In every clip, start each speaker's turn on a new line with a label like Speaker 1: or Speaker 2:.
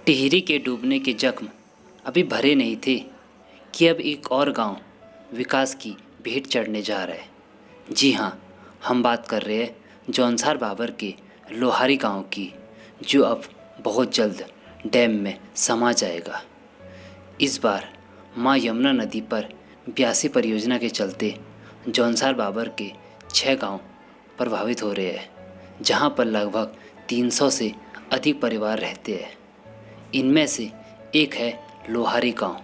Speaker 1: टिहरी के डूबने के जख्म अभी भरे नहीं थे कि अब एक और गांव विकास की भेंट चढ़ने जा रहा है। जी हाँ, हम बात कर रहे हैं जौनसार बाबर के लोहारी गांव की, जो अब बहुत जल्द डैम में समा जाएगा। इस बार मां यमुना नदी पर ब्यासी परियोजना के चलते जौनसार बाबर के 6 गांव प्रभावित हो रहे हैं, जहां पर लगभग 300 से अधिक परिवार रहते हैं। इनमें से एक है लोहारी गांव,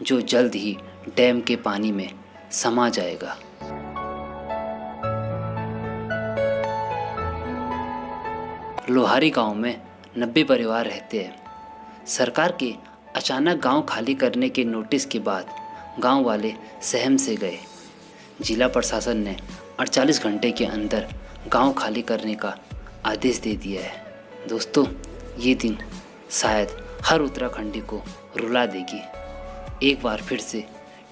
Speaker 1: जो जल्द ही डैम के पानी में समा जाएगा। लोहारी गांव में 90 परिवार रहते हैं। सरकार के अचानक गांव खाली करने के नोटिस के बाद गांव वाले सहम से गए। जिला प्रशासन ने 48 घंटे के अंदर गांव खाली करने का आदेश दे दिया है। दोस्तों, ये दिन शायद हर उत्तराखंडी को रुला देगी। एक बार फिर से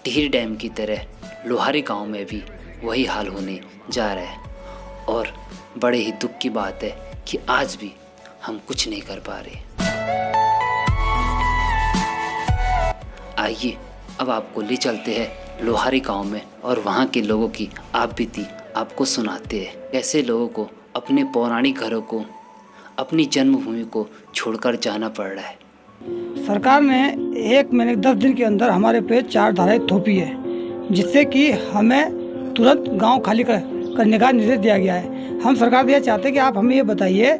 Speaker 1: टिहरी डैम की तरह लोहारी गांव में भी वही हाल होने जा रहा है और बड़े ही दुख की बात है कि आज भी हम कुछ नहीं कर पा रहे। आइए अब आपको ले चलते हैं लोहारी गांव में और वहां के लोगों की आप बीती आपको सुनाते हैं। कैसे लोगों को अपने पौराणिक घरों को, अपनी जन्मभूमि को छोड़कर जाना पड़ रहा है।
Speaker 2: सरकार ने 1 महीने 10 दिन के अंदर हमारे पे 4 धाराएं थोपी है, जिससे कि हमें तुरंत गांव खाली करने का निर्देश दिया गया है। हम सरकार से यह चाहते हैं कि आप हमें ये बताइए,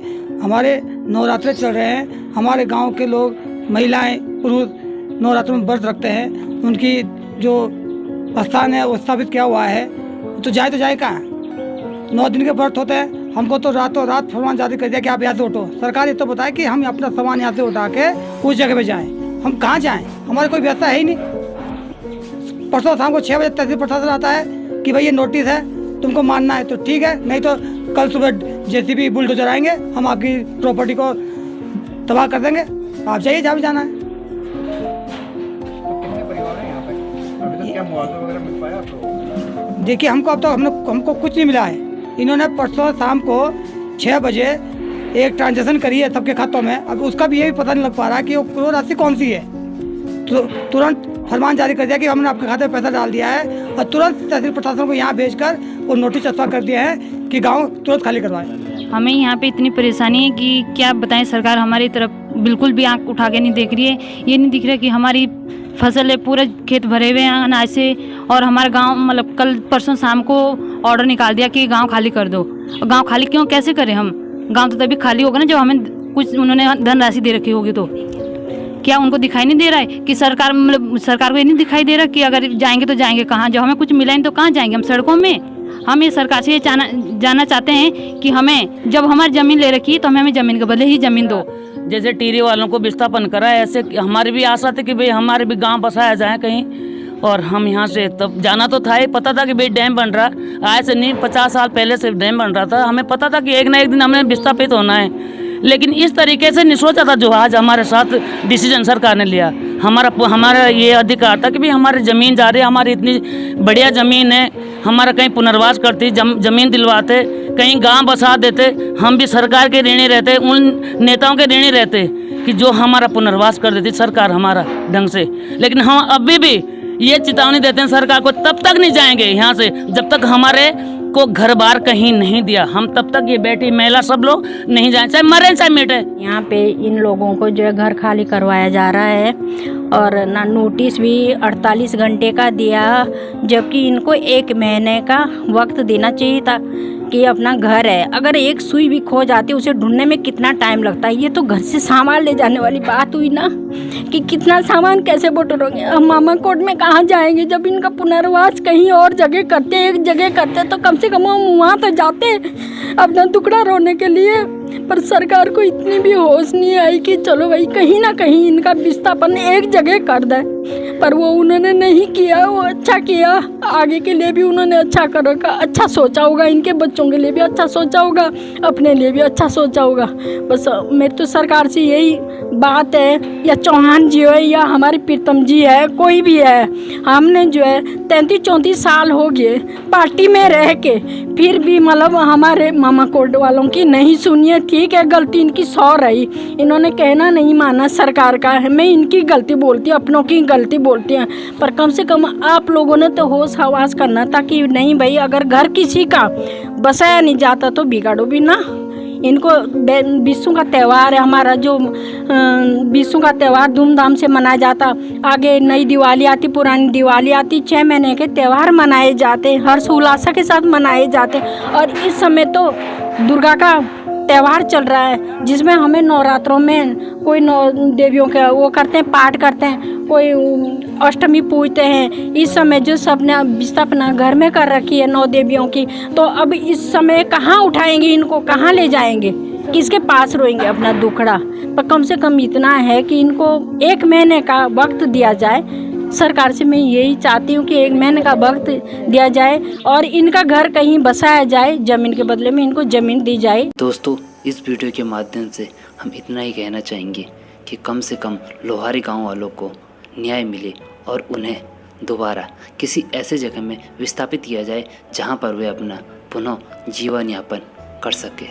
Speaker 2: हमारे नवरात्रे चल रहे हैं, हमारे गांव के लोग, महिलाएं, पुरुष नवरात्रों में व्रत रखते हैं, उनकी जो स्थान है वो स्थापित किया हुआ है, तो जाए कहाँ? 9 दिन के व्रत होते हैं। हमको तो रातों रात फरमान जारी कर दिया कि आप यहाँ से उठो। सरकार ये तो बताए कि हम अपना सामान यहाँ से उठा के उस जगह पे जाएं। हम कहाँ जाएं? हमारे कोई व्यवस्था है ही नहीं। परसों शाम को 6 बजे तहसील प्रशासन आता है कि भाई ये नोटिस है, तुमको मानना है तो ठीक है, नहीं तो कल सुबह JCB बुलडोजर आएंगे, हम आपकी प्रॉपर्टी को तबाह कर देंगे, आप जाइए जहाँ भी जाना है। देखिए, हमको अब तो हमको कुछ नहीं मिला है। इन्होंने परसों शाम को 6 बजे एक ट्रांजेक्शन करी है सबके खातों में। अब उसका भी ये भी पता नहीं लग पा रहा कि वो राशि कौन सी है। तो तुरंत फरमान जारी कर दिया कि हमने आपके खाते में पैसा डाल दिया है और तुरंत तहसील प्रशासन को यहाँ भेजकर वो नोटिस चस्पा कर दिया है कि गांव तुरंत खाली करवाएं।
Speaker 3: हमें यहाँ पे इतनी परेशानी है कि क्या बताएं। सरकार हमारी तरफ बिल्कुल भी आंख उठा के नहीं देख रही है। ये नहीं दिख रहा कि हमारी फसल है, पूरे खेत भरे हुए हैं अनाज से, और हमारा गांव मतलब कल परसों शाम को ऑर्डर निकाल दिया कि गांव खाली कर दो। गांव खाली क्यों, कैसे करें हम? गांव तो तभी खाली होगा ना जब हमें कुछ उन्होंने धनराशि दे रखी होगी। तो क्या उनको दिखाई नहीं दे रहा है कि सरकार को ये नहीं दिखाई दे रहा कि अगर जाएंगे तो जाएंगे कहाँ? जब हमें कुछ मिला नहीं तो कहाँ जाएंगे? हम सड़कों में। हम ये सरकार से ये जानना चाहते हैं कि हमें जब हमारी ज़मीन ले रखी है तो हमें ज़मीन के बदले ही ज़मीन दो।
Speaker 4: जैसे टिहरी वालों को विस्थापन करा है, ऐसे हमारी भी आशा थी कि भाई हमारे भी गांव बसाया जाए कहीं। और हम यहाँ से तब जाना तो था ही, पता था कि भाई डैम बन रहा, आज से नहीं 50 साल पहले से डैम बन रहा था। हमें पता था कि एक ना एक दिन हमें विस्थापित होना है, लेकिन इस तरीके से नहीं सोचा था जो आज हमारे साथ डिसीजन सरकार ने लिया। हमारा ये अधिकार था कि भाई हमारी ज़मीन जा रही है, हमारी इतनी बढ़िया ज़मीन है, हमारा कहीं पुनर्वास करती, ज़मीन दिलवाते, कहीं गांव बसा देते। हम भी सरकार के ऋणी रहते, उन नेताओं के ऋणी रहते कि जो हमारा पुनर्वास कर देती सरकार हमारा ढंग से। लेकिन हम अभी भी ये चेतावनी देते हैं सरकार को, तब तक नहीं जाएंगे यहाँ से जब तक हमारे को घर बार कहीं नहीं दिया। हम तब तक ये बेटी महिला सब लोग नहीं जाए, चाहे मरे चाहे मिटे।
Speaker 5: यहाँ पे इन लोगों को जो है घर खाली करवाया जा रहा है और ना नोटिस भी 48 घंटे का दिया, जबकि इनको 1 महीने का वक्त देना चाहिए था कि अपना घर है। अगर एक सुई भी खो जाती है उसे ढूंढने में कितना टाइम लगता है। ये तो घर से सामान ले जाने वाली बात हुई ना, कि कितना सामान कैसे बटोरोगे? हम मामा कोट में कहाँ जाएंगे जब इनका पुनर्वास कहीं और जगह करते, एक जगह करते तो कम से कम हम वहाँ तो जाते अपना टुकड़ा रोने के लिए। पर सरकार को इतनी भी होश नहीं आई कि चलो भाई कहीं ना कहीं इनका विस्थापन एक जगह कर दे। पर वो उन्होंने नहीं किया, वो अच्छा किया। आगे के लिए भी उन्होंने अच्छा कर रखा, अच्छा सोचा होगा, इनके बच्चों के लिए भी अच्छा सोचा होगा, अपने लिए भी अच्छा सोचा होगा। बस मेरी तो सरकार से यही बात है, या चौहान जी है या हमारी प्रीतम जी है, कोई भी है, हमने जो है 33-34 साल हो गए पार्टी में रह के, फिर भी मतलब हमारे मामा कोर्ट वालों की नहीं सुनिए। ठीक है, गलती इनकी 100 रही, इन्होंने कहना नहीं माना सरकार का है, मैं इनकी गलती बोलती हूँ, अपनों की गलती बोलती हैं, पर कम से कम आप लोगों ने तो होश हवास करना था कि नहीं भाई, अगर घर किसी का बसाया नहीं जाता तो बिगाड़ो भी ना। इनको विश्व का त्यौहार है हमारा, जो विश्व का त्यौहार धूमधाम से मनाया जाता, आगे नई दिवाली आती, पुरानी दिवाली आती, 6 महीने के त्यौहार मनाए जाते, हर्ष उल्लास के साथ मनाए जाते। और इस समय तो दुर्गा का त्यौहार चल रहा है, जिसमें हमें नवरात्रों में कोई नौ देवियों का वो करते हैं, पाठ करते हैं, कोई अष्टमी पूजते हैं। इस समय जो सबने स्थापना घर में कर रखी है 9 देवियों की, तो अब इस समय कहाँ उठाएंगे इनको, कहाँ ले जाएंगे, किसके पास रोएंगे अपना दुखड़ा। पर कम से कम इतना है कि इनको 1 महीने का वक्त दिया जाए। सरकार से मैं यही चाहती हूँ कि 1 महीने का वक्त दिया जाए और इनका घर कहीं बसाया जाए, ज़मीन के बदले में इनको ज़मीन दी जाए।
Speaker 1: दोस्तों, इस वीडियो के माध्यम से हम इतना ही कहना चाहेंगे कि कम से कम लोहारी गांव वालों को न्याय मिले और उन्हें दोबारा किसी ऐसे जगह में विस्थापित किया जाए जहां पर वे अपना पुनः जीवन यापन कर सके।